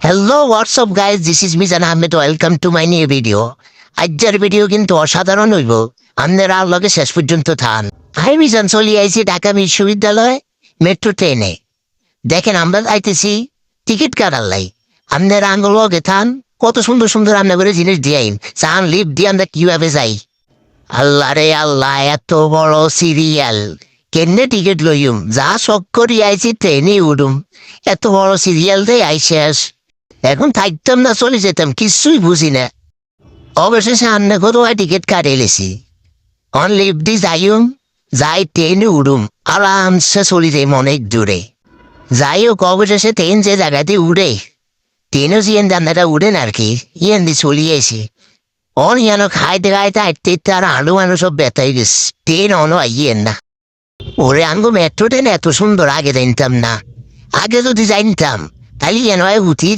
Hello WhatsApp guys, this is Mizan Ahmed. Welcome to my new video. আজকের video কিন্তু অসাধারণ হইব, আপনারা আর লগে শেষ পর্যন্ত থান। হাই মিজান, চলি আইছি ঢাকা বিশ্ববিদ্যালয় মেট্রো ট্রেনে। দেখেন আমরা আইতেছি টিকিট কাটার লাই, আপনারা আঙ্গুল লগে থান। কত সুন্দর সুন্দর রান্না করে জিনিস দিয়াইন, চান লিপ দিয়ে আমরা কিভাবে যাই। আল্লাহ রে আল্লাহ, এত বড় সিরিয়াল কেনে টিকিট লইম, যা শখ করি আইছি ট্রেনে উঠুম, এত বড় সিরিয়াল দেয় আইসেস। এখন থাকতাম না, চলে যেতাম, কিছুই বুঝি না। অবশেষে আন্না করে টিকিট কাটে এলেছি। অন লিফট দি যাইম, যাই ট্রেনে উড়ুম, আরামসে চলে যাই অনেক দূরে। যাই হোক, অবশেষে ট্রেন যে জায়গাতে উড়ে, ট্রেনও জিয়ান দান্দাটা উড়েন আর কি, ইয়ান দিয়ে চলিয়েছি। অন ইয়ানো খাইতে খাইতে হাঁটতে হাঁটতে আর আলু মানু সব ব্যথাই গেছে, ট্রেন অনও আইয়েন না। ওরে আঙ্গো মেট্রো ট্রেন এত সুন্দর আগে জানতাম না। আগে যদি জানতাম তাহলে এন হয় উঠি